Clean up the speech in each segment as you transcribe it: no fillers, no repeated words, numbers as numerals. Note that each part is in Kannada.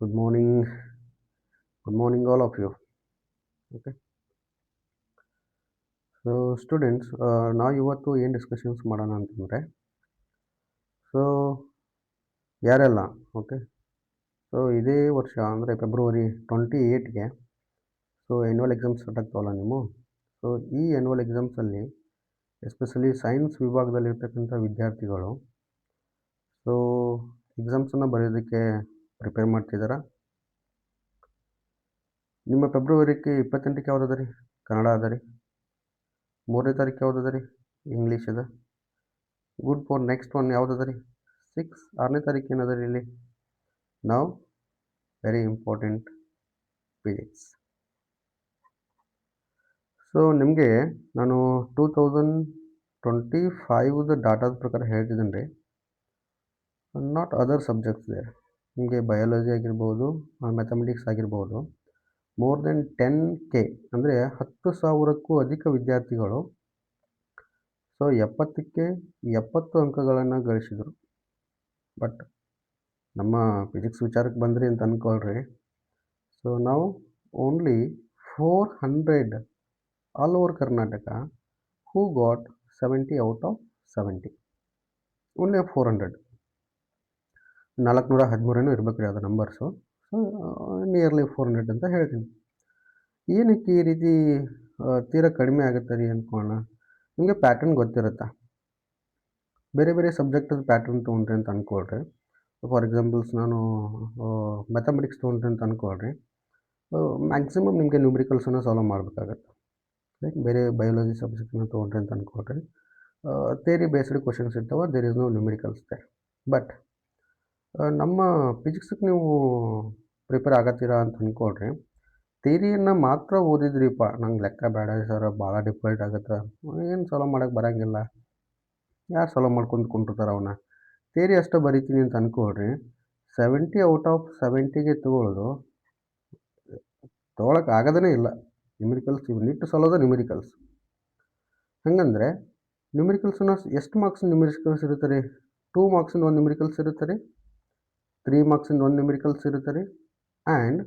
Good morning. Good morning, all of you. Okay. So, students, ನಾವು ಇವತ್ತು ಏನು ಡಿಸ್ಕಷನ್ಸ್ ಮಾಡೋಣ ಅಂತಂದರೆ, ಸೊ ಯಾರೆಲ್ಲ ಓಕೆ ಸೊ ಇದೇ ವರ್ಷ ಅಂದರೆ ಫೆಬ್ರವರಿ 28ಗೆ ಆ್ಯನ್ಯುವಲ್ ಎಕ್ಸಾಮ್ಸ್ ಸ್ಟಾರ್ಟ್ ಆಗ್ತಾವಲ್ಲ ನೀವು. ಸೊ ಈ ಆ್ಯನ್ಯುವಲ್ ಎಕ್ಸಾಮ್ಸಲ್ಲಿ ಎಸ್ಪೆಷಲಿ ಸೈನ್ಸ್ ವಿಭಾಗದಲ್ಲಿರ್ತಕ್ಕಂಥ ವಿದ್ಯಾರ್ಥಿಗಳು ಸೊ ಎಕ್ಸಾಮ್ಸನ್ನು ಬರೆಯೋದಕ್ಕೆ ಪ್ರಿಪೇರ್ ಮಾಡ್ತಿದ್ದಾರಾ? ನಿಮ್ಮ ಫೆಬ್ರವರಿಗೆ 28ಕ್ಕೆ ಯಾವ್ದು ಅದ ರೀ? ಕನ್ನಡ ಅದ ರೀ. 3ನೇ ತಾರೀಕು ಯಾವ್ದು ಅದ ರೀ? ಇಂಗ್ಲೀಷ್ ಅದ. ಗುಡ್ ಫಾರ್ ನೆಕ್ಸ್ಟ್ ಒನ್ ಯಾವ್ದು ಅದ ರೀ? 6ನೇ ತಾರೀಕು ಏನದ ರೀ ಇಲ್ಲಿ? ನಾವು ವೆರಿ ಇಂಪಾರ್ಟೆಂಟ್ ಫಿಸಿಕ್ಸ್. ಸೊ ನಿಮಗೆ ನಾನು 2025 ಡಾಟಾದ ಪ್ರಕಾರ ಹೇಳ್ತಿದ್ದೀನಿ ರೀ. ನಾಟ್ ಅದರ್ ಸಬ್ಜೆಕ್ಟ್ಸ್ ಇದೆ. ನಿಮಗೆ ಬಯಾಲಜಿ ಆಗಿರ್ಬೋದು, ಮ್ಯಾಥಮೆಟಿಕ್ಸ್ ಆಗಿರ್ಬೋದು, ಮೋರ್ ದೆನ್ 10K ಅಂದರೆ 10,000ಕ್ಕೂ ಅಧಿಕ ವಿದ್ಯಾರ್ಥಿಗಳು ಸೊ 70ಕ್ಕೆ 70 ಅಂಕಗಳನ್ನು ಗಳಿಸಿದರು. ಬಟ್ ನಮ್ಮ ಫಿಸಿಕ್ಸ್ ವಿಚಾರಕ್ಕೆ ಬಂದ್ರಿ ಅಂತ ಅಂದ್ಕೊಳ್ರಿ. ಸೊ ನಾವು only 400 all over Karnataka who got 70 out of 70. Only 400. 413 ಇರಬೇಕು ರೀ ಅದು ನಂಬರ್ಸು. ಸೊ ನಿಯರ್ಲಿ 400 ಅಂತ ಹೇಳ್ತೀನಿ. ಏನಕ್ಕೆ ಈ ರೀತಿ ತೀರಾ ಕಡಿಮೆ ಆಗುತ್ತೆ ರೀ ಅಂದ್ಕೊಳ್ಳೋಣ. ನಿಮಗೆ ಪ್ಯಾಟರ್ನ್ ಗೊತ್ತಿರುತ್ತಾ? ಬೇರೆ ಬೇರೆ ಸಬ್ಜೆಕ್ಟದ ಪ್ಯಾಟರ್ನ್ ತೊಗೊಂಡ್ರಿ ಅಂತ ಅಂದ್ಕೊಳ್ರಿ. ಫಾರ್ ಎಕ್ಸಾಂಪಲ್ಸ್ ನಾನು ಮ್ಯಾಥಮೆಟಿಕ್ಸ್ ತೊಗೊಂಡ್ರಿ ಅಂತ ಅಂದ್ಕೊಳ್ರಿ. ಮ್ಯಾಕ್ಸಿಮಮ್ ನಿಮಗೆ ನ್ಯೂಮರಿಕಲ್ಸನ್ನು ಸಾಲ್ವ್ ಮಾಡಬೇಕಾಗತ್ತೆ. ಲೈಕ್ ಬೇರೆ ಬಯಾಲಜಿ ಸಬ್ಜೆಕ್ಟನ್ನ ತೊಗೊಂಡ್ರಿ ಅಂತ ಅಂದ್ಕೊಳ್ರಿ. ಥಿಯರಿ ಬೇಸ್ಡ್ ಕ್ವಶನ್ಸ್ ಇರ್ತಾವೆ, there is no numericals they. But ನಮ್ಮ ಫಿಸಿಕ್ಸ್ಗೆ ನೀವು ಪ್ರಿಪೇರ್ ಆಗತ್ತೀರಾ ಅಂತ ಅಂದ್ಕೊಳ್ರಿ. ಥಿಯರಿಯನ್ನು ಮಾತ್ರ ಓದಿದ್ರಿಪ್ಪ, ನಂಗೆ ಲೆಕ್ಕ ಬೇಡ ಸರ್, ಭಾಳ ಡಿಫಿಕಲ್ಟ್ ಆಗುತ್ತೆ, ಏನು ಸಾಲ್ವ್ ಮಾಡೋಕ್ಕೆ ಬರೋಂಗಿಲ್ಲ, ಯಾರು ಸಾಲ್ವ್ ಮಾಡ್ಕೊಂಡು ಕುಂಟಿರ್ತಾರೆ ಅವನ್ನ, ಥಿಯರಿ ಅಷ್ಟೇ ಬರಿತೀನಿ ಅಂತ ಅಂದ್ಕೊಳ್ರಿ. 70 ಔಟ್ ಆಫ್ 70ಗೆ ತೊಗೊಳಕ್ಕೆ ಆಗೋದೇ ಇಲ್ಲ. ನ್ಯೂಮರಿಕಲ್ಸ್ ಇವು ನೀಟ್ ಸಾಲೋದು ನ್ಯೂಮರಿಕಲ್ಸ್. ಹಂಗಂದರೆ ನ್ಯೂಮರಿಕಲ್ಸನ್ನು ಎಷ್ಟು ಮಾರ್ಕ್ಸಿನ ನ್ಯೂಮರಿಕಲ್ಸ್ ಇರುತ್ತೆ ರೀ? 2 ಮಾರ್ಕ್ಸಿಂದ ಒಂದು ನ್ಯೂಮರಿಕಲ್ಸ್ ಇರುತ್ತೆ ರೀ, 3 ಮಾರ್ಕ್ಸಿಂದ ಒಂದು ನ್ಯೂಮರಿಕಲ್ಸ್ ಇರುತ್ತೆ ರೀ, ಆ್ಯಂಡ್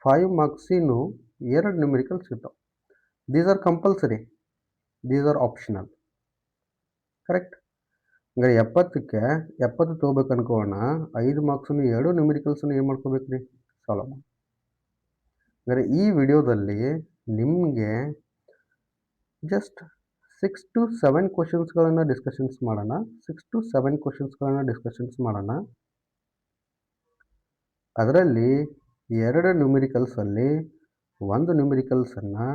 5 ಮಾರ್ಕ್ಸಿನೂ 2 ನ್ಯೂಮರಿಕಲ್ಸ್ ಇರ್ತಾವೆ. These are compulsory, these are optional. Correct? ಹಂಗಾರೆ 70ಕ್ಕೆ 70 ತೊಗೋಬೇಕು ಅನ್ಕೋಣ, 5 ಮಾರ್ಕ್ಸನ್ನು 2 ನ್ಯೂಮರಿಕಲ್ಸನ್ನು ಏನು ಮಾಡ್ಕೋಬೇಕು ರೀ? ಸಾಲ್ವ್ ಮಾಡಿ. ಹಂಗಾರೆ ಈ ವಿಡಿಯೋದಲ್ಲಿ ನಿಮಗೆ ಜಸ್ಟ್ 6 to 7 ಕ್ವಶನ್ಸ್ಗಳನ್ನು ಡಿಸ್ಕಷನ್ಸ್ ಮಾಡೋಣ. 6 to 7 ಕ್ವಶನ್ಸ್ಗಳನ್ನು ಡಿಸ್ಕಷನ್ಸ್ ಮಾಡೋಣ. ಅದರಲ್ಲಿ 2 ನ್ಯೂಮರಿಕಲ್ಸಲ್ಲಿ 1 ನ್ಯೂಮರಿಕಲ್ಸನ್ನು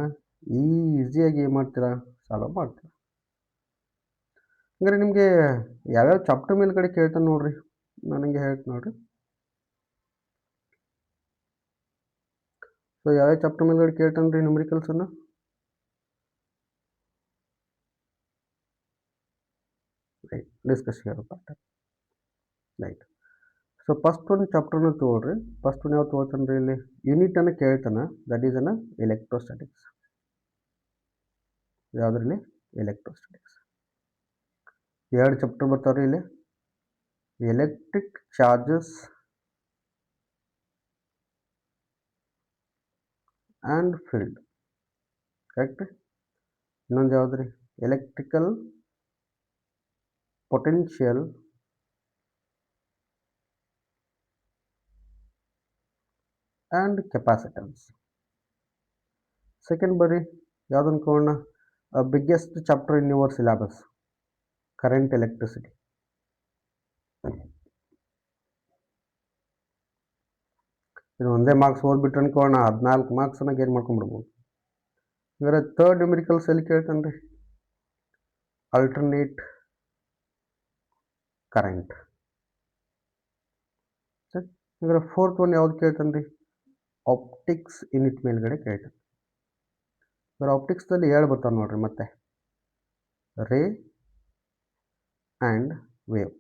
ಈಸಿಯಾಗಿ ಏನು ಮಾಡ್ತೀರಾ? ಸಾಲ್ವ್ ಮಾಡ್ತೀರಾ. ಹಂಗಾರೆ ನಿಮಗೆ ಯಾವ್ಯಾವ ಚಾಪ್ಟರ್ ಮೇಲ್ಗಡೆ ಕೇಳ್ತಾನೆ ನೋಡ್ರಿ, ನನಗೆ ಹೇಳ್ತೀನಿ ನೋಡ್ರಿ. ಸೊ ಯಾವ್ಯಾವ ಚಾಪ್ಟರ್ ಮೇಲ್ಗಡೆ ಕೇಳ್ತಾನೆ ರೀ ನ್ಯೂಮರಿಕಲ್ಸನ್ನು? Right, discuss here pattern. Right. So first ಒಂದು ಚಾಪ್ಟರ್ನ ತೊಗೊಳ್ರಿ. ಫಸ್ಟ್ ಒಂದು ಯಾವ್ದು ತೊಗೊಳ್ತಾನೆ ರೀ ಇಲ್ಲಿ? ಯೂನಿಟನ್ನು ಕೇಳ್ತಾನೆ, ದಟ್ ಈಸ್ ಅನ್ನ ಎಲೆಕ್ಟ್ರೋಸ್ಟಾಟಿಕ್ಸ್. ಯಾವುದ್ರಲ್ಲಿ? ಎಲೆಕ್ಟ್ರೋಸ್ಟಾಟಿಕ್ಸ್. 2 ಚಾಪ್ಟರ್ ಬರ್ತಾವ್ರಿ ಇಲ್ಲಿ. Electric charges and field. Correct? ಇನ್ನೊಂದು ಯಾವ್ದು ರೀ? Electrical potential and capacitance. Second ಬರ್ರಿ, ಯಾವ್ದು ಅನ್ಕೋಣ? Biggest chapter in your syllabus, current electricity. ಇದು ಒಂದೇ ಮಾರ್ಕ್ಸ್ ಓದ್ಬಿಟ್ರೆ ಅನ್ಕೋಣ 14 ಮಾರ್ಕ್ಸನ್ನಾಗ ಏನು ಮಾಡ್ಕೊಂಡ್ಬಿಡ್ಬೋದು. ಇವಾಗ ಥರ್ಡ್ ನ್ಯೂಮರಿಕಲ್ಸ್ ಎಲ್ಲಿ ಕೇಳ್ತಾನೆ ರೀ? Alternate current. ಸರಿ, ಇವಾಗ ಫೋರ್ತ್ ಒನ್ ಯಾವ್ದು ಕೇಳ್ತಾನೆ ರೀ? ಆಪ್ಟಿಕ್ಸ್ ಯೂನಿಟ್ ಮೇಲ್ಗಡೆ ಕೇಳ್ತಾನೆ. ಇವಾಗ ಆಪ್ಟಿಕ್ಸ್ದಲ್ಲಿ 2 ಬರ್ತಾವೆ ನೋಡ್ರಿ ಮತ್ತೆ, ರೇ ಆ್ಯಂಡ್ ವೇವ್.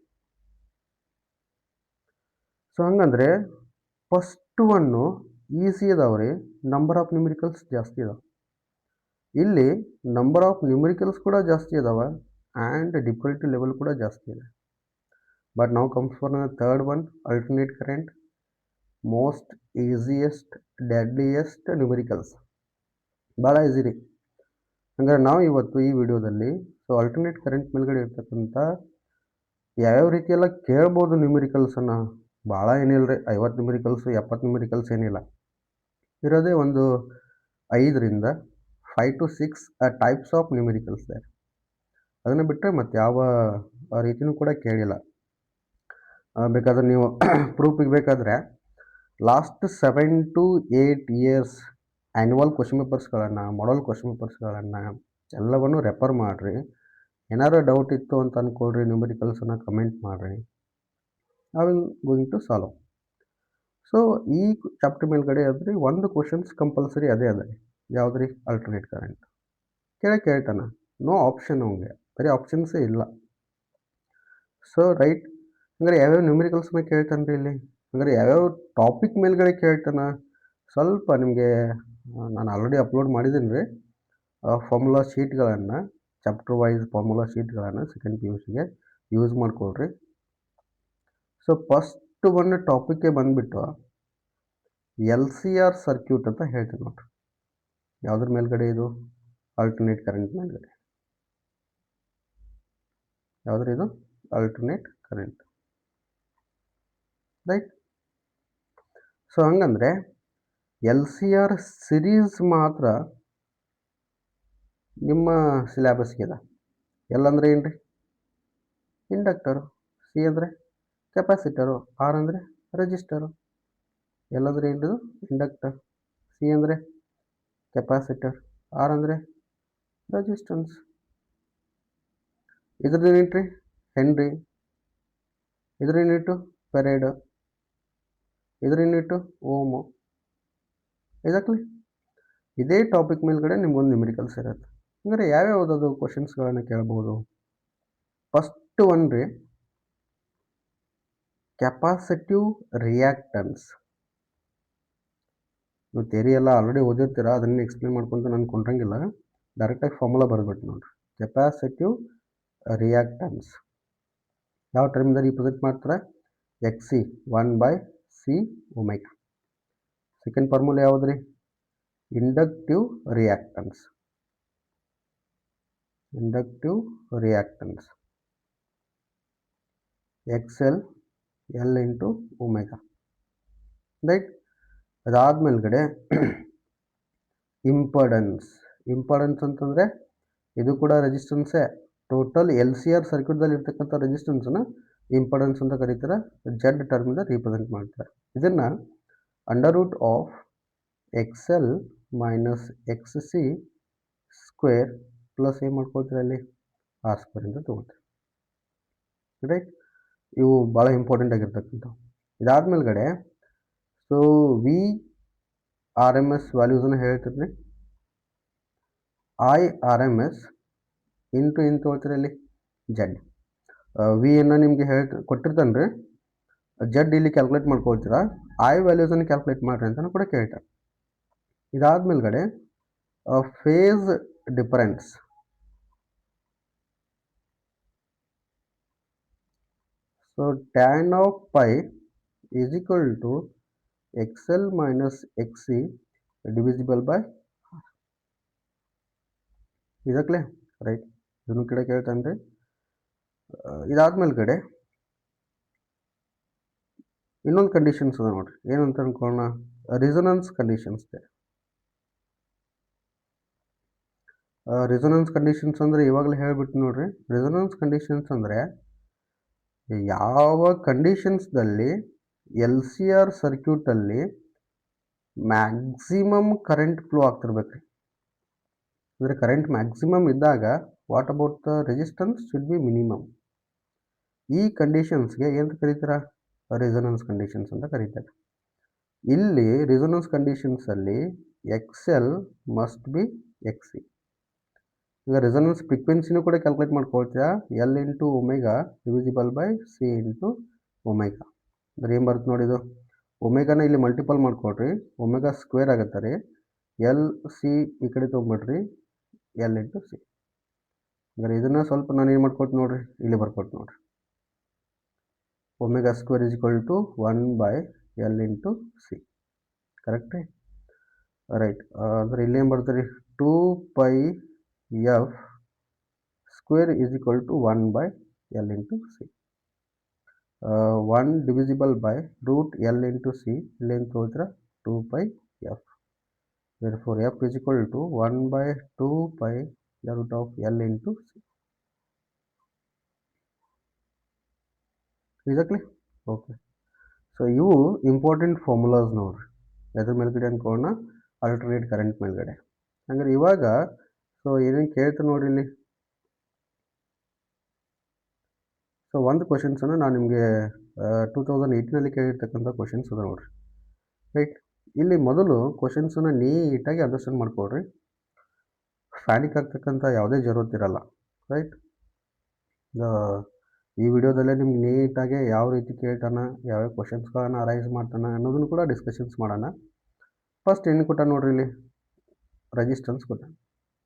ಸೊ ಹಂಗಂದ್ರೆ ಫಸ್ಟ್ ಒನ್ನು ಈಸಿ ಅದಾವ್ರಿ, ನಂಬರ್ ಆಫ್ ನ್ಯೂಮರಿಕಲ್ಸ್ ಜಾಸ್ತಿ ಅದಾವೆ. ಇಲ್ಲಿ ನಂಬರ್ ಆಫ್ ನ್ಯೂಮರಿಕಲ್ಸ್ ಕೂಡ ಜಾಸ್ತಿ ಅದಾವೆ ಆ್ಯಂಡ್ ಡಿಫಿಕಲ್ಟಿ ಲೆವೆಲ್ ಕೂಡ ಜಾಸ್ತಿ ಇದೆ. ಬಟ್ ನಾವು comes for third one, alternate current. Most easiest deadliest numericals ಭಾಳ ಈಸಿ ರೀ. ಹಂಗಾರೆ ನಾವು ಇವತ್ತು ಈ ವಿಡಿಯೋದಲ್ಲಿ ಆಲ್ಟರ್ನೇಟ್ ಕರೆಂಟ್ ಮೇಲ್ಗಡೆ ಇರ್ತಕ್ಕಂಥ ಯಾವ್ಯಾವ ರೀತಿ ಎಲ್ಲ ಕೇಳ್ಬೋದು ನ್ಯೂಮರಿಕಲ್ಸನ್ನು. ಭಾಳ ಏನಿಲ್ಲ ರೀ, 50 ನ್ಯೂಮರಿಕಲ್ಸು 70 ನ್ಯೂಮರಿಕಲ್ಸ್ ಏನಿಲ್ಲ, ಇರೋದೇ ಒಂದು 5ರಿಂದ 5 to 6 ಟೈಪ್ಸ್ ಆಫ್ ನ್ಯೂಮರಿಕಲ್ಸ್ ಇದೆ. ಅದನ್ನು ಬಿಟ್ಟರೆ ಮತ್ತು ಯಾವ ರೀತಿಯೂ ಕೂಡ ಕೇಳಿಲ್ಲ. ಬೇಕಾದ್ರೆ ನೀವು ಪ್ರೂಫಿಗೆ ಬೇಕಾದರೆ last 7 to 8 years annual question ಪೇಪರ್ಸ್ಗಳನ್ನು, ಮಾಡಲ್ ಕ್ವಶನ್ ಪೇಪರ್ಸ್ಗಳನ್ನು ಎಲ್ಲವನ್ನು ರೆಫರ್ ಮಾಡಿರಿ. ಏನಾರು ಡೌಟ್ ಇತ್ತು ಅಂತ ಅಂದ್ಕೊಳ್ರಿ, ನ್ಯೂಮರಿಕಲ್ಸನ್ನು ಕಮೆಂಟ್ ಮಾಡಿರಿ, I will going to solve. So ಈ ಚಾಪ್ಟರ್ ಮೇಲ್ಗಡೆ ಆದರೆ ಒಂದು ಕ್ವಶನ್ಸ್ ಕಂಪಲ್ಸರಿ ಅದೇ ಅದ, ಯಾವ್ದು ರೀ? ಆಲ್ಟರ್ನೇಟ್ ಕರೆಂಟ್ ಕೇಳ್ತಾನೆ. ನೋ ಆಪ್ಷನ್, ಅವಂಗೆ ಬರೀ ಆಪ್ಷನ್ಸೇ ಇಲ್ಲ. ಸೊ ರೈಟ್, ಹಂಗಾರೆ ಯಾವ್ಯಾವ ನ್ಯೂಮರಿಕಲ್ಸ್ನ ಕೇಳ್ತಾನೆ ರೀ ಇಲ್ಲಿ? ಹಂಗಾರೆ ಯಾವ್ಯಾವ ಟಾಪಿಕ್ ಮೇಲ್ಗಡೆ ಕೇಳ್ತಾನೆ? ಸ್ವಲ್ಪ ನಿಮಗೆ ನಾನು ಆಲ್ರೆಡಿ ಅಪ್ಲೋಡ್ ಮಾಡಿದ್ದೀನಿ ರೀ ಫಾರ್ಮುಲಾ ಶೀಟ್ಗಳನ್ನು, ಚಾಪ್ಟರ್ ವೈಸ್ ಫಾರ್ಮುಲಾ ಶೀಟ್ಗಳನ್ನು ಸೆಕೆಂಡ್ PUCಗೆ ಯೂಸ್ ಮಾಡ್ಕೊಳ್ರಿ. ಸೊ ಫಸ್ಟ್ ಒಂದು ಟಾಪಿಕ್ಗೆ ಬಂದುಬಿಟ್ಟು LCR ಸರ್ಕ್ಯೂಟ್ ಅಂತ ಹೇಳ್ತೀನಿ ನೋಡ್ರಿ. ಯಾವುದ್ರ ಮೇಲ್ಗಡೆ ಇದು? ಆಲ್ಟರ್ನೇಟ್ ಕರೆಂಟ್ ಮೇಲ್ಗಡೆ. ಯಾವುದ್ರ ಇದು? Alternate current, right? ಸೊ ಹಂಗಂದ್ರೆ LCR ಸಿರೀಸ್ ಮಾತ್ರ ನಿಮ್ಮ ಸಿಲೆಬಸ್ಗೆ ಅದ. ಎಲ್ ಅಂದರೆ ಏನು ರೀ? ಇಂಡಕ್ಟರು. ಸಿ ಅಂದರೆ ಕೆಪಾಸಿಟರು. ಆರ್ ಅಂದರೆ ರೆಜಿಸ್ಟರು. ಎಲ್ ಅಂದರೆ ಏನು? ಇಂಡಕ್ಟರ್. ಸಿ ಅಂದರೆ ಕೆಪಾಸಿಟರ್. ಆರ್ ಅಂದರೆ ರೆಜಿಸ್ಟೆನ್ಸ್. ಇದ್ರ ಯೂನಿಟ್ ರೀ ಹೆನ್ರಿ, ಇದ್ರ ಯೂನಿಟು ಫೆರೇಡ್, ಇದ್ರ ಯೂನಿಟು ಓಮು. ಎಕ್ಸಾಕ್ಟ್ಲಿ ಇದೇ ಟಾಪಿಕ್ ಮೇಲ್ಗಡೆ ನಿಮ್ಗೊಂದು ನ್ಯೂಮರಿಕಲ್ಸ್ ಇರುತ್ತೆ. ಹಂಗಾರೆ ಯಾವ್ಯಾವುದಾದ್ರು ಕ್ವಶನ್ಸ್ಗಳನ್ನು ಕೇಳ್ಬೋದು? ಫಸ್ಟ್ ಒನ್ ರೀ, ಕೆಪಾಸಿಟಿವ್ ರಿಯಾಕ್ಟನ್ಸ್. ನೀವು ಥಿಯರಿ ಎಲ್ಲ ಆಲ್ರೆಡಿ ಓದಿರ್ತೀರ, ಅದನ್ನು ಎಕ್ಸ್ಪ್ಲೇನ್ ಮಾಡ್ಕೊಂತ ನಾನು ಕೊಂಡ್ರಂಗಿಲ್ಲ, ಡೈರೆಕ್ಟಾಗಿ ಫಾರ್ಮುಲಾ ಬರೆದ್ಬಿಟ್ಟು ನೋಡ್ರಿ. ಕೆಪಾಸಿಟಿವ್ ರಿಯಾಕ್ಟನ್ಸ್ ಯಾವ ಟರ್ಮಿಂದ ರಿಪ್ರೆಸೆಂಟ್ ಮಾಡ್ತಾರೆ? XC 1/C omega. Second formula ಯಾವುದು ರೀ? Inductive reactance. Inductive reactance XL L into omega, right? ಅದಾದ್ಮೇಲ್ಗಡೆ ಇಂಪಡೆನ್ಸ್. ಇಂಪಡೆನ್ಸ್ ಅಂತಂದರೆ ಇದು ಕೂಡ ರೆಸಿಸ್ಟೆನ್ಸೇ. ಟೋಟಲ್ LCR ಸರ್ಕ್ಯೂಟ್ದಲ್ಲಿ ಇರ್ತಕ್ಕಂಥ ರೆಸಿಸ್ಟೆನ್ಸನ್ನು ಇಂಪಡೆನ್ಸ್ ಅಂತ ಕರೀತಾರೆ. ಜೆಡ್ ಟರ್ಮಿಂದ ರಿಪ್ರೆಸೆಂಟ್ ಮಾಡ್ತಾರೆ. ಇದನ್ನು under root of XL minus XC square plus ಏನು ಮಾಡ್ಕೊಳ್ತೀರ ಅಲ್ಲಿ? R ಸ್ಕ್ವೇರ್ ಅಂತ ತೊಗೊಳ್ತೀವಿ, ರೈಟ್? ಇವು ಭಾಳ ಇಂಪಾರ್ಟೆಂಟ್ ಆಗಿರ್ತಕ್ಕಂಥವು. ಇದಾದ್ಮೇಲ್ಗಡೆ ಸೊ VRMS ವ್ಯಾಲ್ಯೂಸನ್ನು ಹೇಳ್ತಿರ್ರಿ. IRMS ಇಂಟು ಏನು ತೊಗೊಳ್ತೀರಿ ಅಲ್ಲಿ? ಜೆಡ್. ವಿಯನ್ನು ನಿಮಗೆ ಕೊಟ್ಟಿರ್ತಾನೆ ರೀ, ಜೆಡ್ ಇಲ್ಲಿ ಕ್ಯಾಲ್ಕುಲೇಟ್ ಮಾಡ್ಕೊಳ್ತೀರಾ, ಐ ವ್ಯಾಲ್ಯೂಸನ್ನು ಕ್ಯಾಲ್ಕುಲೇಟ್ ಮಾಡಿರಿ ಅಂತಲೂ ಕೂಡ ಕೇಳ್ತಾರೆ. ಇದಾದ್ಮೇಲ್ಗಡೆ phase difference. So tan of pi is equal to XL minus XC divisible by R. ಇದಕ್ಲೆ ರೈಟ್, ಇದನ್ನು ಕಡೆ ಕೇಳ್ತಾನೆ ರೀ. ಇದಾದ್ಮೇಲ್ಗಡೆ ಇನ್ನೊಂದು ಕಂಡೀಷನ್ಸ್ ಅದ ನೋಡ್ರಿ, ಏನಂತ ಅನ್ಕೊಳ್ಳೋಣ? ರಿಸೊನೆನ್ಸ್ ಕಂಡೀಷನ್ಸ್ ಇದೆ. ರಿಸೊನೆನ್ಸ್ ಕಂಡೀಷನ್ಸ್ ಅಂದರೆ ಇವಾಗಲೇ ಹೇಳ್ಬಿಟ್ಟು ನೋಡ್ರಿ. ರಿಸೊನೆನ್ಸ್ ಕಂಡೀಷನ್ಸ್ ಅಂದರೆ ಯಾವ ಕಂಡೀಷನ್ಸ್ದಲ್ಲಿ LCR ಸರ್ಕ್ಯೂಟಲ್ಲಿ ಮ್ಯಾಕ್ಸಿಮಮ್ ಕರೆಂಟ್ ಫ್ಲೋ ಆಗ್ತಿರ್ಬೇಕು ರೀ. ಅಂದರೆ ಕರೆಂಟ್ ಮ್ಯಾಕ್ಸಿಮಮ್ ಇದ್ದಾಗ what about the resistance should be minimum. ಈ ಕಂಡೀಷನ್ಸ್ಗೆ ಏನು ಕರೀತೀರಾ? ರಿಸೊನೆನ್ಸ್ ಕಂಡೀಷನ್ಸ್ ಅಂತ ಕರೀತಾರೆ. ಇಲ್ಲಿ ರಿಸೊನೆನ್ಸ್ ಕಂಡೀಷನ್ಸಲ್ಲಿ XL ಮಸ್ಟ್ ಬಿ XC. ಈಗ ರೆಸೊನೆನ್ಸ್ ಫ್ರೀಕ್ವೆನ್ಸಿನೂ ಕೂಡ ಕ್ಯಾಲ್ಕುಲೇಟ್ ಮಾಡ್ಕೊಳ್ತೀರಾ. L into omega divisible by C into omega. ಅಂದರೆ ಏನು ಬರುತ್ತೆ ನೋಡಿದು? ಒಮೆಗಾನ ಇಲ್ಲಿ ಮಲ್ಟಿಪಲ್ ಮಾಡ್ಕೊಳ್ರಿ, ಒಮೆಗಾ ಸ್ಕ್ವೇರ್ ಆಗುತ್ತೆ ರೀ. LC ಈ ಕಡೆ ತೊಗೊಂಬಿಡ್ರಿ, L ಇಂಟು C. ಅಂದರೆ ಇದನ್ನು ಸ್ವಲ್ಪ ನಾನು ಏನು ಮಾಡ್ಕೊಳ್ತೀನಿ ನೋಡಿರಿ, ಇಲ್ಲಿ ಬರ್ಕೊಟ್ಟು ನೋಡಿರಿ. Omega square is equal to 1/C L into C. Correct ರೀ? ರೈಟ್. ಅಂದರೆ ಇಲ್ಲೇನು ಬರ್ತಾರೆ ರೀ, 2πf square is equal to 1/L into C. 1 divisible by root L into C, ಇಲ್ಲೇನು ತೊಗೊಳ್ತೀರ 2πf. therefore f is equal to 1/2π the root of L into C. Exactly? Okay. So ಇವು ಇಂಪಾರ್ಟೆಂಟ್ ಫಾರ್ಮುಲಾಸ್ ನೋಡ್ರಿ, ಎದ್ರ ಮೇಲ್ಗಡೆ ಅನ್ಕೋಣ, ಆಲ್ಟರ್ನೇಟ್ ಕರೆಂಟ್ ಮೇಲ್ಗಡೆ. ಹಂಗಾರೆ ಇವಾಗ ಸೊ ಏನೇನು ಕೇಳ್ತಾರೆ ನೋಡ್ರಿ ಇಲ್ಲಿ. ಸೊ ಒಂದು ಕ್ವಶನ್ಸನ್ನು ನಾನು ನಿಮಗೆ 2018ನಲ್ಲಿ ಕೇಳಿರ್ತಕ್ಕಂಥ ಕ್ವಶನ್ಸ್ ಅದ ನೋಡ್ರಿ. ರೈಟ್. ಇಲ್ಲಿ ಮೊದಲು ಕ್ವಶನ್ಸನ್ನು ನೀಟಾಗಿ ಅಂಡರ್ಸ್ಟ್ಯಾಂಡ್ ಮಾಡ್ಕೊಳ್ರಿ. ಫ್ಯಾನಿಕ್ ಆಗ್ತಕ್ಕಂಥ ಯಾವುದೇ ಜರೂರತ್ತಿರಲ್ಲ. ರೈಟ್. ಈ ವಿಡಿಯೋದಲ್ಲೇ ನಿಮ್ಗೆ ನೀಟಾಗಿ ಯಾವ ರೀತಿ ಕೇಳ್ತಾನೆ, ಯಾವ್ಯಾವ ಕ್ವಶನ್ಸ್ಗಳನ್ನು ಅರೈಸ್ ಮಾಡ್ತಾನೆ ಅನ್ನೋದನ್ನು ಕೂಡ ಡಿಸ್ಕಷನ್ಸ್ ಮಾಡೋಣ. ಫಸ್ಟ್ ಏನು ಕೊಟ್ಟ ನೋಡ್ರಿ ಇಲ್ಲಿ, ರೆಜಿಸ್ಟೆನ್ಸ್ ಕೊಟ್ಟ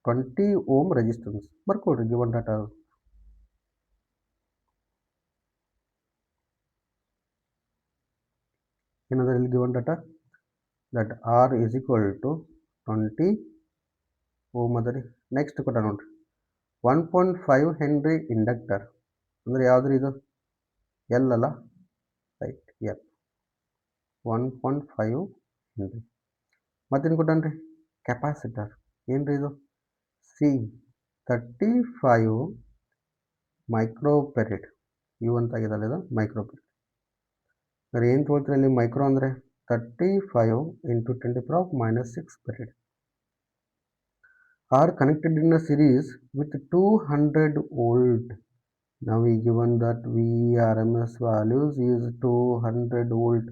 20 ಓಮ್ ರೆಜಿಸ್ಟೆನ್ಸ್ ಬರ್ಕೊಡ್ರಿ ಗಿವನ್ ಡಾಟಾ. ಏನದ ಇಲ್ಲಿ given data, that R is equal to 20 ohm ಅದ ರೀ. ನೆಕ್ಸ್ಟ್ ಕೊಟ್ಟ ನೋಡ್ರಿ 1.5 ಹೆನ್ರಿ ಇಂಡಕ್ಟರ್, ಅಂದರೆ ಯಾವ್ದ್ರಿ ಇದು, ಎಲ್ ಅಲ್ಲ, ರೈಟ್, ಎಲ್ 1.5 ಹೆನ್ರಿ. ಮತ್ತೇನು ಕೊಟ್ಟಾನ್ರಿ, ಕೆಪಾಸಿಟರ್, ಏನ್ರಿ ಇದು, ಸಿ 35 ಮೈಕ್ರೋಪೆರಿಡ್. ಇವು ಅಂತಾಗಿದಲ್ಲ, ಇದು ಮೈಕ್ರೋಪೆರಿಡ್. ಅಂದರೆ ಏನು ತೊಗೊಳ್ತೀರಿ ಇಲ್ಲಿ, ಮೈಕ್ರೋ ಅಂದರೆ 35 × 10⁻⁻6 ಪೆರಿಡ್. are connected in a series with 200 volt. Now we given that VRMS values is 200 volt,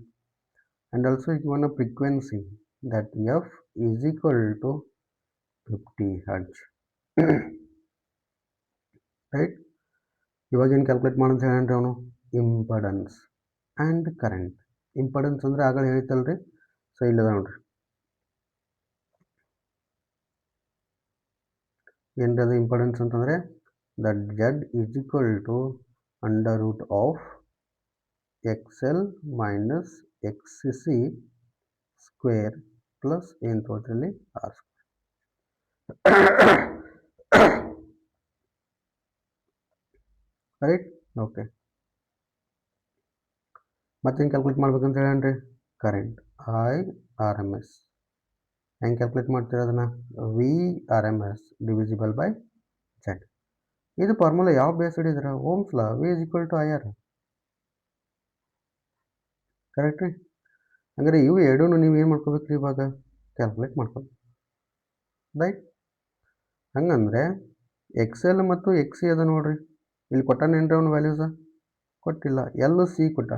and also given a frequency that F is equal to 50 Hz. Right? ಇವಾಗ ಏನು ಕ್ಯಾಲ್ಕುಲೇಟ್ ಮಾಡೋದು ಹೇಳಂದ್ರೆ ಅವನು, ಇಂಪಡೆನ್ಸ್ ಆ್ಯಂಡ್ ಕರೆಂಟ್. ಇಂಪಡೆನ್ಸ್ ಅಂದರೆ ಆಗ ಹೇಳ್ತಲ್ರಿ, ಸೊ ಇಲ್ಲದ ನೋಡ್ರಿ, ಏನದು ಇಂಪಡೆನ್ಸ್ ಅಂತಂದರೆ that Z is equal to √of XL minus XC square plus ಏನು ತೊಗೊಳ್ತೀರಿ R ಸ್ಕ್ವೇರ್. ರೈಟ್. ಓಕೆ. ಮತ್ತೇನು ಕ್ಯಾಲ್ಕುಲೇಟ್ ಮಾಡ್ಬೇಕಂತ ಹೇಳನ್ರಿ, ಕರೆಂಟ್ IRMS. ಹೆಂಗೆ ಕ್ಯಾಲ್ಕುಲೇಟ್ ಮಾಡ್ತೀರ ಅದನ್ನು, VRMS ಡಿವಿಸಿಬಲ್ ಬೈ Z. ಇದು ಫಾರ್ಮುಲಾ ಯಾವ ಬೇಸ್ ಹಿಡಿದ್ರೆ, Ohm's law, V is equal to IR. Correct ರೀ? ಹಂಗಾರೆ ಇವು ಎರಡೂ ನೀವು ಏನು ಮಾಡ್ಕೋಬೇಕ್ರಿ, ಇವಾಗ ಕ್ಯಾಲ್ಕುಲೇಟ್ ಮಾಡ್ಕೋಬೇಕು. ರೈಟ್. ಹಂಗಂದ್ರೆ XL ಮತ್ತು XC ಅದ ನೋಡ್ರಿ, ಇಲ್ಲಿ ಕೊಟ್ಟಾನೇನ್ರಿ ಅವ್ನ ವ್ಯಾಲ್ಯೂಸ, ಕೊಟ್ಟಿಲ್ಲ. ಎಲ್ಲು ಸಿ ಕೊಟ್ಟ.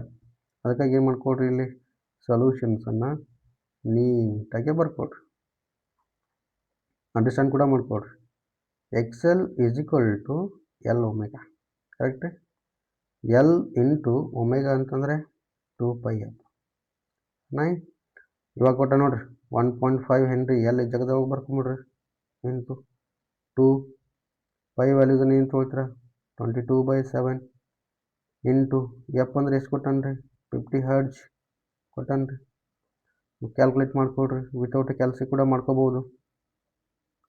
ಅದಕ್ಕಾಗಿ ಏನು ಮಾಡ್ಕೊಡ್ರಿ, ಇಲ್ಲಿ ಸೊಲ್ಯೂಷನ್ಸನ್ನು ನೀಟಾಗೆ ಬರ್ಕೊಡ್ರಿ, ಅಂಡರ್ಸ್ಟ್ಯಾಂಡ್ ಕೂಡ ಮಾಡ್ಕೊಡ್ರಿ. XL is equal to L omega. Correct ರೀ? L ಇಂಟು ಒಮೆಗಾ ಅಂತಂದರೆ 2πf. ಇವಾಗ ಕೊಟ್ಟ ನೋಡ್ರಿ 1.5 ಹೆನ್ರಿ, ಎಲ್ ಜಗದಾಗ ಬರ್ಕೊಂಬಿಡ್ರಿ, ಇಂಟು 2 ಪೈ ವ್ಯಾಲ್ಯೂಸನ್ನು ಏನು ತೊಗೊಳ್ತೀರ 22/7 ಇಂಟು ಎಫ್ ಅಂದರೆ ಎಷ್ಟು ಕೊಟ್ಟಾನ್ರಿ, 50 Hz ಕೊಟ್ಟಾನ್ರಿ. ಕ್ಯಾಲ್ಕುಲೇಟ್ ಮಾಡ್ಕೊಡ್ರಿ, ವಿತೌಟ್ ಕ್ಯಾಲ್ಸಿ ಕೂಡ ಮಾಡ್ಕೋಬೋದು.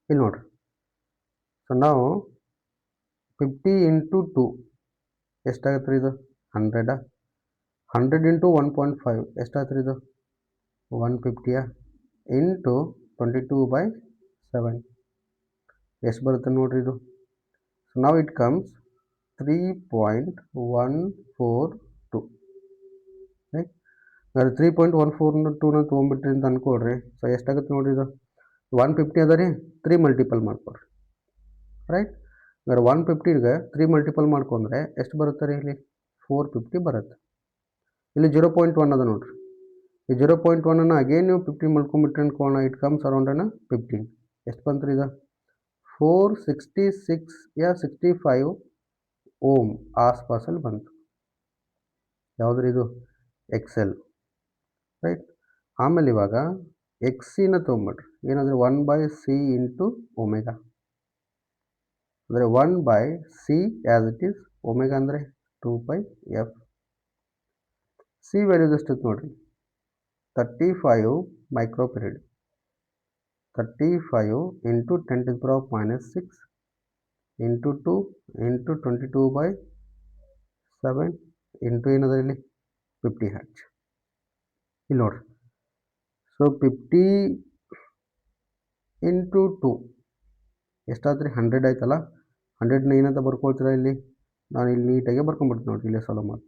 ಇಲ್ಲಿ ನೋಡ್ರಿ, ಸೊ ನಾವು 50 ಇಂಟು 2 ಎಷ್ಟಾಗತ್ತೆ ರೀ, ಇದು 100. 100 ಇಂಟು 1.5 ಎಷ್ಟಾಗತ್ತೆ ರೀ, ಇದು 150 ಇಂಟು 22/7 ಎಷ್ಟು ಬರುತ್ತೆ ನೋಡ್ರಿ ಇದು. ಸೊ ನಾವು ಇಟ್ ಕಮ್ಸ್ 3.142. ರೈಟ್. 3.142ನ ತೊಗೊಂಡ್ಬಿಟ್ರಿ ಅಂತ ಅನ್ಕೊಡ್ರಿ. ಸೊ ಎಷ್ಟಾಗುತ್ತೆ ನೋಡ್ರಿ, ಇದು 150 ಅದ ರೀ, 3 ಮಲ್ಟಿಪಲ್ ಮಾಡ್ಕೊಡ್ರಿ. ರೈಟ್. ಅಂದರೆ 150ಗೆ 3 ಮಲ್ಟಿಪಲ್ ಮಾಡ್ಕೊಂಡ್ರೆ ಎಷ್ಟು ಬರುತ್ತೆ ರೀ, ಇಲ್ಲಿ 450 ಬರುತ್ತೆ. ಇಲ್ಲಿ 0.1 ಅದ ನೋಡ್ರಿ, ಈ 0.1 ಅಗೇನ್ ನೀವು 50 ಮಾಡ್ಕೊಂಡ್ಬಿಟ್ರಿ ಅನ್ಕೋಣ, ಇಟ್ ಕಮ್ಸ್ ಅರೌಂಡ್ 15. ಎಷ್ಟು ಬಂತು ರೀ, ಇದು 466 ಯಾ 65 ಓಮ್ ಆಸ್ಪಾಸಲ್ಲಿ ಬಂತು. ಯಾವುದ್ರಿ ಇದು, XL. ರೈಟ್. ಆಮೇಲೆ ಇವಾಗ XC ತೊಗೊಂಬಿಡ್ರಿ, ಏನಾದರೆ 1/C ಇಂಟು ಒಮೆಗಾ, ಅಂದರೆ 1/C as it is, omega ಅಂದರೆ 2πf. ಸಿ ವ್ಯಾಲ್ಯೂಸ್ ಎಷ್ಟಿತ್ತು ನೋಡ್ರಿ, 35 microfarad. 35 into 10 to the power of minus 6 into 2 into 22 by 7 into ಏನದರಲ್ಲಿ 50 hertz. ಇಲ್ಲಿ ನೋಡ್ರಿ, ಸೊ 50 ಇಂಟು 2 ಎಷ್ಟಾದ್ರಿ 100 ಆಯ್ತಲ್ಲ. 100ನ ಏನಂತ ಬರ್ಕೊಳ್ತೀರಾ ಇಲ್ಲಿ, ನಾನು ಇಲ್ಲಿ ನೀಟಾಗಿ ಬರ್ಕೊಂಡ್ಬಿಡ್ತೀನಿ ನೋಡ್ರಿ, ಇಲ್ಲೇ ಸಾಲ್ವ್ ಮಾಡಿ.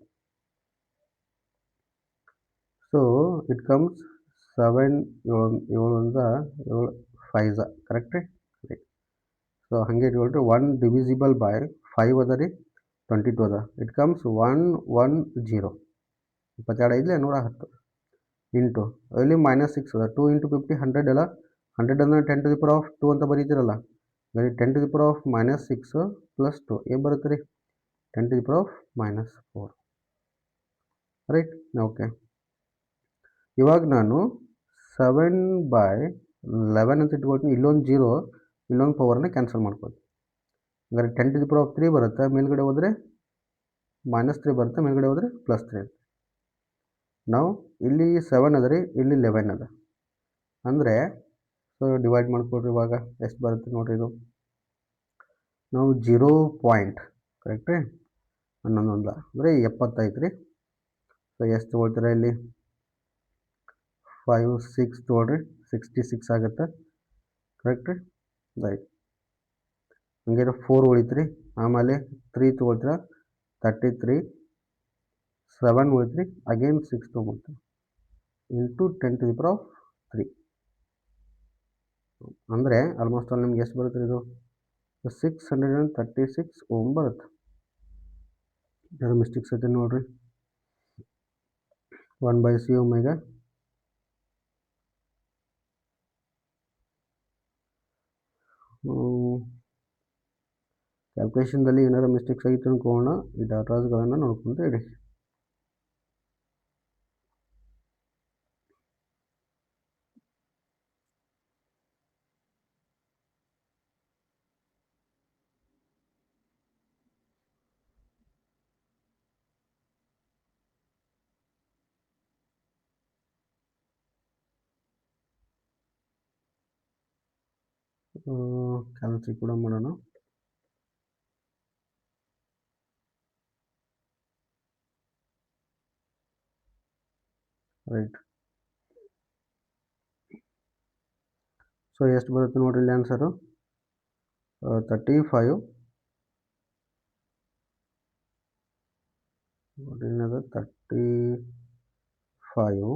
ಸೊ ಇಟ್ ಕಮ್ಸ್ 7 7 7 5 ಕರೆಕ್ಟ್ ರೀ. ಸೊ ಹಾಗೆ ಇಟ್ಕೊಳ್ರಿ 1 ಡಿವಿಸಿಬಲ್ ಬೈ 5 ಅದ ರೀ, 22 ಅದ. ಇಟ್ ಕಮ್ಸ್ 110 22 ಐದ್ಲೆ 110 ಇಂಟು ಅಲ್ಲಿ -6 ಅದ. 2 ಇಂಟು 50 100 ಅಲ್ಲ. 100 ಅಂದರೆ 10 ಟು ದಿ ಪವರ್ ಆಫ್ 2 ಅಂತ ಬರೀತಿರಲ್ಲ. ಬರೀ 10 to the power of -6 plus 2 ಏನು ಬರುತ್ತೆ ರೀ, 10 to the power of -4 right. Okay, ಇವಾಗ ನಾನು 7/11 ಅಂತ ಇಟ್ಕೊಳ್ತೀನಿ. ಇಲ್ಲೊಂದು 0, ಇಲ್ಲೊಂದು ಪವರ್ನ ಕ್ಯಾನ್ಸಲ್ ಮಾಡ್ಕೊಳ್ತೀನಿ. ಹಂಗಾರೆ 10 ಟು ದಿ ಪವರ್ ಆಫ್ 3 ಬರುತ್ತೆ, ಮೇಲ್ಗಡೆ ಹೋದರೆ -3 ಬರುತ್ತೆ, ಮೇಲ್ಗಡೆ ಹೋದರೆ +3. ನಾವು ಇಲ್ಲಿ 7 ಅದ ರೀ, ಇಲ್ಲಿ 11 ಅದ. ಅಂದರೆ ಸೊ ಡಿವೈಡ್ ಮಾಡ್ಕೊಳ್ರಿ. ಇವಾಗ ಎಷ್ಟು ಬರುತ್ತೆ ನೋಡಿರಿ, ಇದು ನಾವು 0 ಪಾಯಿಂಟ್ ಕರೆಕ್ಟ್ ರೀ, 11 ಅಂದರೆ 75 ರೀ. ಸೊ ಎಷ್ಟು ತೊಗೊಳ್ತೀರಾ ಇಲ್ಲಿ, 5 6 ತೊಗೊಳ್ರಿ, 66 ಆಗುತ್ತೆ ಕರೆಕ್ಟ್ ರೀ. ರೈಟ್, ಹಂಗೆ 4 ಉಳಿತ್ರಿ. ಆಮೇಲೆ 3 ತೊಗೊಳ್ತೀರಾ, 33. 7 ಉಳಿತ್ರಿ, ಅಗೇನ್ 6 ತೊಗೊಳ್ತೀವಿ into 10 to the power of 3. ಅಂದರೆ ಆಲ್ಮೋಸ್ಟ್ ಆಲ್ ನಿಮ್ಗೆ ಎಷ್ಟು ಬರುತ್ತೆ ಇದು, 636 ಓಮ್ ಬರುತ್ತೆ. ಯಾರು ಮಿಸ್ಟೇಕ್ಸ್ ಐತೆ ನೋಡ್ರಿ. 1/c ಒಮೆಗಾ ಕ್ಯಾಲ್ಕುಲೇಷನ್ದಲ್ಲಿ ಏನಾರು ಮಿಸ್ಟೇಕ್ಸ್ ಆಗಿತ್ತು ಅನ್ಕೋಣ. ಈ ಡಾಟಾಸ್ಗಳನ್ನು ನೋಡ್ಕೊಂತ ಇಡಿ. ಕ್ಯಾನ್ಸಲ್ ಕೂಡ ಮಾಡೋಣ. ರೈಟ್, ಸೊ ಎಷ್ಟು ಬರುತ್ತೆ ನೋಡ್ರಿ ಇಲ್ಲಿ ಆನ್ಸರು, 35 ನೋಡಿ ಏನದ, 35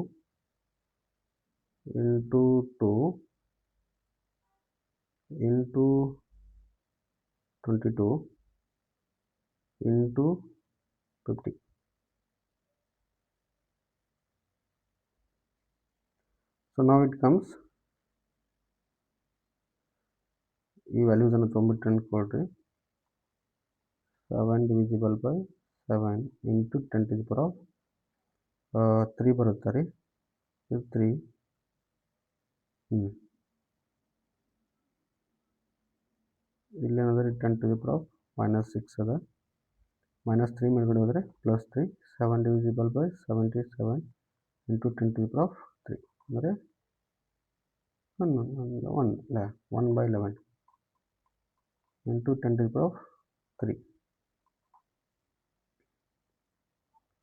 ಇಂಟು 2 ಇಂಟು 22 ಇಂಟು 50. ಸೊ ನಾವು ಇಟ್ ಕಮ್ಸ್, ಈ ವ್ಯಾಲ್ಯೂಸನ್ನು ತೊಗೊಂಬಿಟ್ಟು ಅಂದ್ಕೊಳ್ರಿ. 7 divisible by 7 into 10 to the power of 3 ಬರುತ್ತೆ ರೀ. 3 ಇಲ್ಲೇನಾದ್ರೆ 10 ಟು ದಿ ಪವರ್ ಆಫ್ -6 ಅದ. -3 ಮೇಲ್ಗಡೆ ಹೋದರೆ +3. 7 divisible by 77 into 10 to the power of 3 ಅಂದರೆ 1/11 into 10 to the power of 3,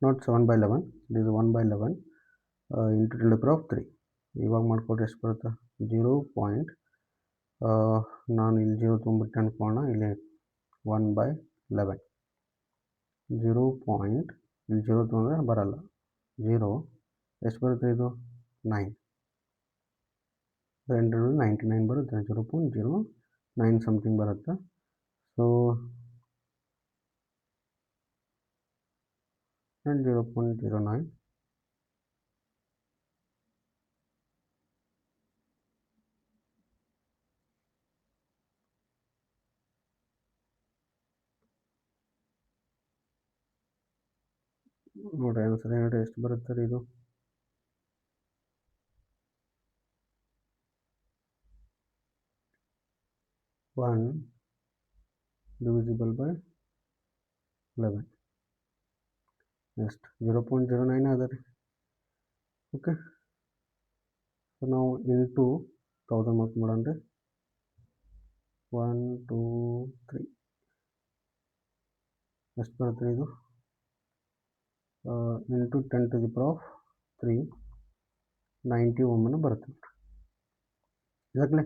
not 7/11, it is 1/11 into 10 to the power of 3. ಇವಾಗ ಮಾಡ್ಕೊಡ್ರೆ ಎಷ್ಟು ಬರುತ್ತೆ, 0 ಪಾಯಿಂಟ್, ನಾನು ಇಲ್ಲಿ 0 ತೊಗೊಂಬಿಟ್ಟು ಅನ್ಕೋಣ. ಇಲ್ಲಿ 1/11, 0 ಪಾಯಿಂಟ್, ಇಲ್ಲಿ 0 ತೊಗೊಂಡ್ರೆ ಬರಲ್ಲ. 0 ಎಷ್ಟು ಬರುತ್ತೆ ಇದು, 9, 99 ಬರುತ್ತೆ. 0.09 ಸಮಥಿಂಗ್ ಬರುತ್ತೆ. ಸೊ 0.09 ನೋಡ್ರಿ ಆನ್ಸರ್ ಹೇಳ್ರಿ ಎಷ್ಟು ಬರುತ್ತೆ ರೀ ಇದು. ಒನ್ ಡಿವಿಸಿಬಲ್ ಬೈ 11 ಎಷ್ಟು, 0.09 ಅದ ರೀ. ಓಕೆ, ನಾವು ಇಂಟು 1000 ಮಾರ್ಕ್ ಮಾಡೋಣ ರೀ. 1 2 3 ಎಷ್ಟು ಬರುತ್ತೆ ಇದು into 10 to the power of 3 90 ಓಮನ್ನು ಬರುತ್ತೆ. ಇದಾಗಲೇ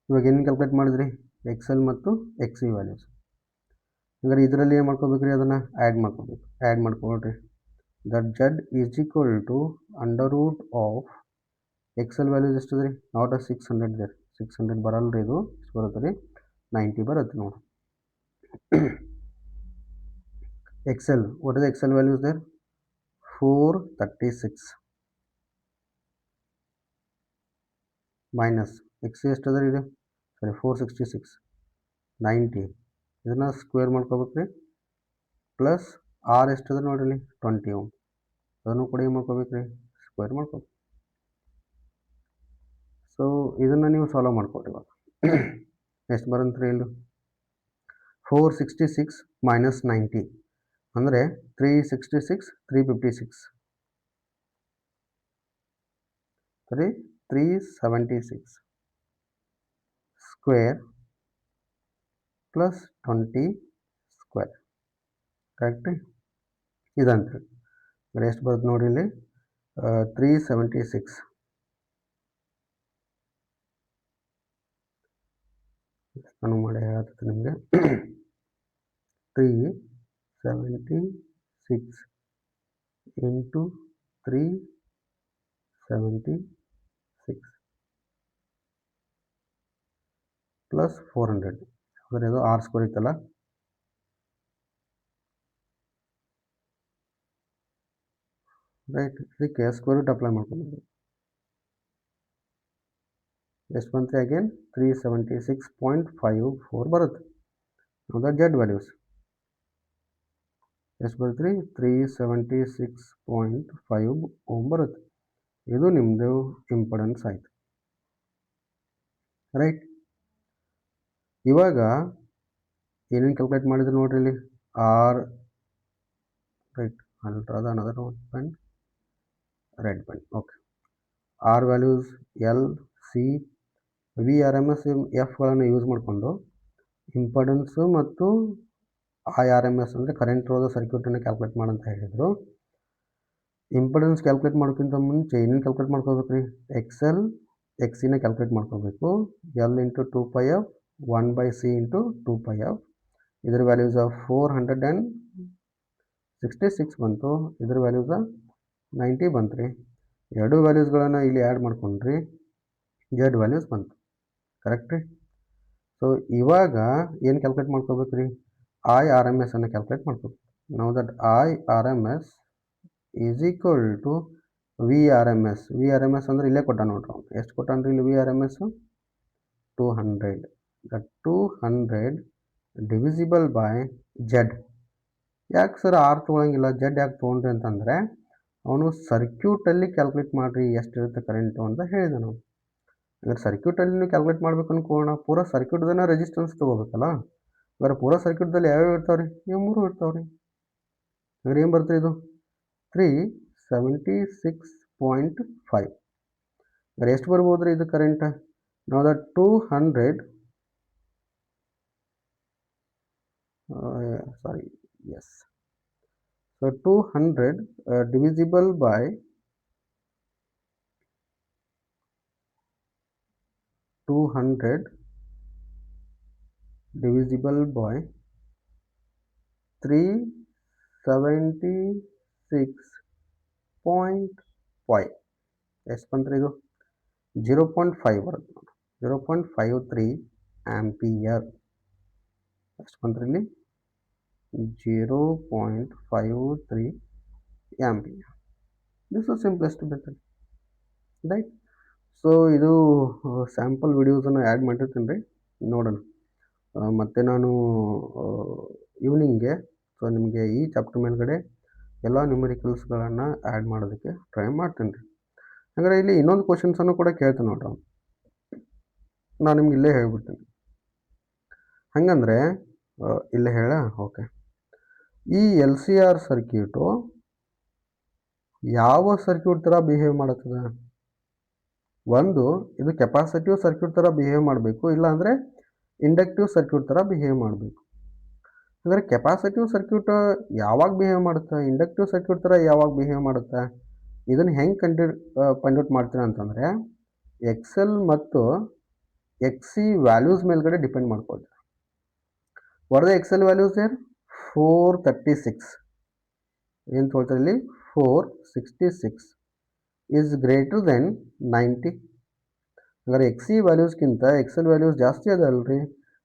ಇವಾಗ ಏನು ಕ್ಯಾಲ್ಕುಲೇಟ್ ಮಾಡಿದ್ರಿ ಎಕ್ಸೆಲ್ ಮತ್ತು ಎಕ್ಸ್ ಸಿ ವ್ಯಾಲ್ಯೂಸ್. ಹಂಗಾರೆ ಇದರಲ್ಲಿ ಏನು ಮಾಡ್ಕೋಬೇಕು ರೀ, ಅದನ್ನು ಆ್ಯಡ್ ಮಾಡ್ಕೋಬೇಕು. ಆ್ಯಡ್ ಮಾಡ್ಕೊಳ್ರಿ. That Z is equal to under root of X L values ಎಷ್ಟಿದೆ ರೀ, ನಾಟ್ 600 ದೇರ್ 600 ಬರಲ್ಲ ರೀ, ಇದು ಎಷ್ಟು ಬರುತ್ತೆ ರೀ 90 ಬರುತ್ತೆ ನೋಡಿ. X L what is X L values there 436 minus X ಎಷ್ಟದ ಇದೆ ಸರಿ 466 90 ಇದನ್ನು ಸ್ಕ್ವೇರ್ ಮಾಡ್ಕೋಬೇಕು ರೀ. ಪ್ಲಸ್ ಆರ್ ಎಷ್ಟದ ನೋಡ್ರಿ 20 ಓಮ್ ಅದನ್ನು ಕೂಡ ಏನು ಮಾಡ್ಕೋಬೇಕು ರೀ ಸ್ಕ್ವೇರ್ ಮಾಡ್ಕೋಬೇಕು. ಸೊ ಇದನ್ನು ನೀವು ಸಾಲ್ವ್ ಮಾಡ್ಕೊಳ್ರಿ. ಇವಾಗ ಎಷ್ಟು ಬರುತ್ತೆ ರೀ ಇಲ್ಲಿ 466 ಮೈನಸ್ 90 ಅಂದರೆ 366 356 ಸರಿ 376 ಸ್ಕ್ವೇರ್ ಪ್ಲಸ್ 20 ಸ್ಕ್ವೇರ್ ಕರೆಕ್ಟ್ ರೀ. ಇದಂತ ಎಷ್ಟು ಬರುತ್ತೆ ನೋಡಿ ಇಲ್ಲಿ 376 ನಾನು ಮಾಡಿ ಹೇಳ್ತೀನಿ ನಿಮಗೆ 376 ಇಂಟು 376 ಪ್ಲಸ್ 400 ಅಂದರೆ ಅದು ಆರ್ ಸ್ಕ್ವೇರ್ ಇತ್ತಲ್ಲ, ರೈಟ್. ಇದಕ್ಕೆ ಸ್ಕ್ವೇರ್ ರೂಟ್ ಅಪ್ಲೈ ಮಾಡ್ಕೊಂಡು ಎಷ್ಟು ಬಂತು ಅಗೇನ್ 376.54 ಬರುತ್ತೆ. ಹೌದಾ ಜೆಡ್ ವ್ಯಾಲ್ಯೂಸ್ ಎಷ್ಟು ಬರುತ್ತೆ ರೀ 376.5 ಓಮ್ ಬರುತ್ತೆ. ಇದು ನಿಮ್ಮದು ಇಂಪಾರ್ಟೆನ್ಸ್ ಆಯಿತು, ರೈಟ್. ಇವಾಗ ಏನೇನು ಕ್ಯಾಲ್ಕುಲೇಟ್ ಮಾಡಿದ್ರು ನೋಡ್ರಿ ಇಲ್ಲಿ ಆರ್ ರೈಟ್ ಅಲ್ಟ್ರಾದ another pen red pen okay. R values L C V R M S ಎಫ್ಗಳನ್ನು ಯೂಸ್ ಮಾಡಿಕೊಂಡು ಇಂಪಾರ್ಟೆನ್ಸು ಮತ್ತು ಐ ಆರ್ ಎಮ್ ಎಸ್ ಅಂದರೆ ಕರೆಂಟ್ ರೋದ ಸರ್ಕ್ಯೂಟನ್ನು ಕ್ಯಾಲ್ಕುಲೇಟ್ ಮಾಡಂತ ಹೇಳಿದರು. ಇಂಪಾರ್ಟೆನ್ಸ್ ಕ್ಯಾಲ್ಕುಲೇಟ್ ಮಾಡೋಕ್ಕಿಂತ ಮುಂಚೆ ಏನೇನು ಕ್ಯಾಲ್ಕುಲೇಟ್ ಮಾಡ್ಕೋಬೇಕು ರೀ ಎಕ್ಸೆಲ್ ಎಕ್ಸಿನ ಕ್ಯಾಲ್ಕುಲೇಟ್ ಮಾಡ್ಕೋಬೇಕು. L into 2πf 1/c into 2πf ಇದರ ವ್ಯಾಲ್ಯೂಸ್ ಆಫ್ 466 ಬಂತು, ಇದರ ವ್ಯಾಲ್ಯೂಸ್ 90 ಬಂತು ರೀ. ಎರಡು ವ್ಯಾಲ್ಯೂಸ್ಗಳನ್ನು ಇಲ್ಲಿ ಆ್ಯಡ್ ಮಾಡ್ಕೊಂಡ್ರಿ ಜೆಡ್ ವ್ಯಾಲ್ಯೂಸ್ ಬಂತು, ಕರೆಕ್ಟ್ ರೀ. ಸೊ ಇವಾಗ ಏನು ಕ್ಯಾಲ್ಕುಲೇಟ್ ಮಾಡ್ಕೋಬೇಕು ರೀ ಐ ಆರ್ ಎಮ್ ಎಸ್ ಅನ್ನು ಕ್ಯಾಲ್ಕುಲೇಟ್ ಮಾಡ್ಕೋಬೇಕು. ನಾವು that I R M S is equal to V R M S. V R M S ಅಂದರೆ ಇಲ್ಲೇ ಕೊಟ್ಟ ನೋಡ್ರಿ ಅವ್ನು ಎಷ್ಟು ಕೊಟ್ಟಾನ ರೀ ಇಲ್ಲಿ V R M S 200. That 200 divisible by Z. ಯಾಕೆ ಸರ್ ಆರ್ ತೊಗೊಳಂಗಿಲ್ಲ ಜೆಡ್ ಯಾಕೆ ತೊಗೊಂಡ್ರಿ ಅಂತಂದರೆ ಅವನು ಸರ್ಕ್ಯೂಟಲ್ಲಿ ಕ್ಯಾಲ್ಕುಲೇಟ್ ಮಾಡಿರಿ ಎಷ್ಟಿರುತ್ತೆ ಕರೆಂಟು ಅಂತ ಹೇಳಿದ ನಾವು. ಅಂದರೆ ಸರ್ಕ್ಯೂಟಲ್ಲಿ ನೀವು ಕ್ಯಾಲ್ಕುಲೇಟ್ ಮಾಡ್ಬೇಕು ಅನ್ಕೋಣ ಪೂರಾ ಸರ್ಕ್ಯೂಟ್ದನ್ನ ರೆಸಿಸ್ಟೆನ್ಸ್ ತೊಗೋಬೇಕಲ್ಲ. ಇವಾಗ ಪೂರಾ ಸರ್ಕ್ಯೂಟ್ದಲ್ಲಿ ಯಾವ್ಯಾವ ಇರ್ತಾವೆ ರೀ ಇವು ಮೂರು ಇರ್ತಾವೆ ರೀ. ಅಂದ್ರೆ ಏನು ಬರ್ತದೆ ಇದು 376.5 ಅಂದರೆ ಎಷ್ಟು ಬರ್ಬೋದು ರೀ ಇದು ಕರೆಂಟ್. ನಾವು that 200 sorry S so 200 divisible by 200 divisible by 376.5 ಎಷ್ಟು ಬಂತ್ರಿ ಇದು 0.5 ಬರುತ್ತೆ ನೋಡಿ 0.53 ಆಂಪಿಯರ್. ಎಷ್ಟು ಬಂತ್ರಿ ಇಲ್ಲಿ 0.53 ampere. This is simplest method, right. So ಇದು ಸ್ಯಾಂಪಲ್ ವಿಡಿಯೋಸನ್ನು ಆ್ಯಡ್ ಮಾಡಿರ್ತೀನಿ ರೀ, ನೋಡೋಣ. ಮತ್ತು ನಾನು ಈವ್ನಿಂಗ್ಗೆ ಸೊ ನಿಮಗೆ ಈ ಚಾಪ್ಟರ್ ಮೇಲ್ಗಡೆ ಎಲ್ಲ ನ್ಯೂಮರಿಕಲ್ಸ್ಗಳನ್ನು ಆ್ಯಡ್ ಮಾಡೋದಕ್ಕೆ ಟ್ರೈ ಮಾಡ್ತೀನಿ ರೀ. ಹಾಗಾದರೆ ಇಲ್ಲಿ ಇನ್ನೊಂದು ಕ್ವಶನ್ಸನ್ನು ಕೂಡ ಕೇಳ್ತೀನಿ ನೋಡ್ರಿ ಅವ್ನು, ನಾನು ನಿಮ್ಗೆ ಇಲ್ಲೇ ಹೇಳ್ಬಿಡ್ತೀನಿ. ಹಾಗಂದ್ರೆ ಇಲ್ಲೇ ಹೇಳ ಓಕೆ. ಈ ಎಲ್ ಸಿ ಆರ್ ಸರ್ಕ್ಯೂಟು ಯಾವ ಸರ್ಕ್ಯೂಟ್ ಥರ ಬಿಹೇವ್ ಮಾಡುತ್ತದೆ ಒಂದು ಇದು ಕೆಪಾಸಿಟಿವ್ ಸರ್ಕ್ಯೂಟ್ ಥರ ಬಿಹೇವ್ ಮಾಡಬೇಕು, ಇಲ್ಲಾಂದರೆ ಇಂಡಕ್ಟಿವ್ ಸರ್ಕ್ಯೂಟ್ ಥರ ಬಿಹೇವ್ ಮಾಡಬೇಕು. ಅಂದರೆ ಕೆಪಾಸಿಟಿವ್ ಸರ್ಕ್ಯೂಟ್ ಯಾವಾಗ ಬಿಹೇವ್ ಮಾಡುತ್ತೆ, ಇಂಡಕ್ಟಿವ್ ಸರ್ಕ್ಯೂಟ್ ಥರ ಯಾವಾಗ ಬಿಹೇವ್ ಮಾಡುತ್ತೆ, ಇದನ್ನು ಹೆಂಗೆ ಫೈಂಡ್ ಔಟ್ ಮಾಡ್ತೀರಾ ಅಂತಂದರೆ ಎಕ್ಸ್ ಎಲ್ ಮತ್ತು ಎಕ್ಸ್ ಸಿ ವ್ಯಾಲ್ಯೂಸ್ ಮೇಲ್ಗಡೆ ಡಿಪೆಂಡ್ ಮಾಡ್ಕೊಳ್ತೀರಾ. What the X L values there? 436. ಏನು ತೊಗೊಳ್ತಾರೆ ಇಲ್ಲಿ? 466 ಈಸ್ ಗ್ರೇಟರ್ ದೆನ್ 90. ಹಂಗಾರೆ ಎಕ್ಸ್ ಸಿ ವ್ಯಾಲ್ಯೂಸ್ಗಿಂತ ಎಕ್ಸ್ ಎಲ್ ವ್ಯಾಲ್ಯೂಸ್ ಜಾಸ್ತಿ ಅದಲ್ರಿ.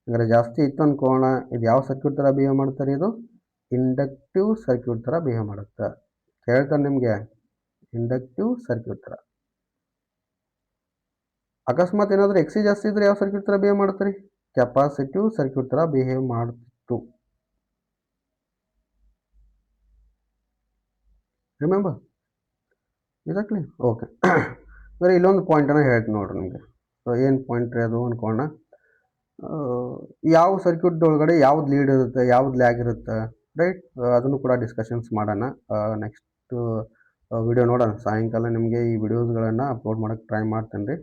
ಹಂಗಾರೆ ಜಾಸ್ತಿ ಇತ್ತು ಅನ್ಕೋಣ. ಇದು ಯಾವ ಸರ್ಕ್ಯೂಟ್ ಥರ ಬಿಹೇವ್ ಮಾಡ್ತಾರೆ? ಇದು ಇಂಡಕ್ಟಿವ್ ಸರ್ಕ್ಯೂಟ್ ಥರ ಬಿಹೇವ್ ಮಾಡುತ್ತೆ. ಹೇಳ್ತಾನೆ ನಿಮಗೆ, ಇಂಡಕ್ಟಿವ್ ಸರ್ಕ್ಯೂಟ್ ಥರ. ಅಕಸ್ಮಾತ್ ಏನಾದರೂ ಎಕ್ಸ್ ಸಿ ಜಾಸ್ತಿ ಇದ್ದರೆ ಯಾವ ಸರ್ಕ್ಯೂಟ್ ಥರ ಬಿಹೇವ್ ಮಾಡ್ತಾರೆ? ಕೆಪಾಸಿಟಿವ್ ಸರ್ಕ್ಯೂಟ್ ಥರ ಬಿಹೇವ್ ಮಾಡ್ತಿತ್ತು. Remember exactly. ಓಕೆ. ಅಂದರೆ ಇಲ್ಲೊಂದು ಪಾಯಿಂಟನ್ನು ಹೇಳ್ತೀನಿ ನೋಡ್ರಿ ನಿಮಗೆ. ಸೊ ಏನು ಪಾಯಿಂಟ್ ಅದು ಅನ್ಕೋಣ. ಯಾವ ಸರ್ಕ್ಯೂಟ್ ಒಳಗಡೆ ಯಾವ್ದು ಲೀಡ್ ಇರುತ್ತೆ, ಯಾವ್ದು ಲ್ಯಾಗ್ ಇರುತ್ತೆ, ರೈಟ್? ಅದನ್ನು ಕೂಡ ಡಿಸ್ಕಷನ್ಸ್ ಮಾಡೋಣ. ನೆಕ್ಸ್ಟ್ ವಿಡಿಯೋ ನೋಡೋಣ. ಸಾಯಂಕಾಲ ನಿಮಗೆ ಈ ವಿಡಿಯೋಸ್ಗಳನ್ನು ಅಪ್ಲೋಡ್ ಮಾಡೋಕ್ಕೆ ಟ್ರೈ ಮಾಡ್ತೇನೆ ರೀ.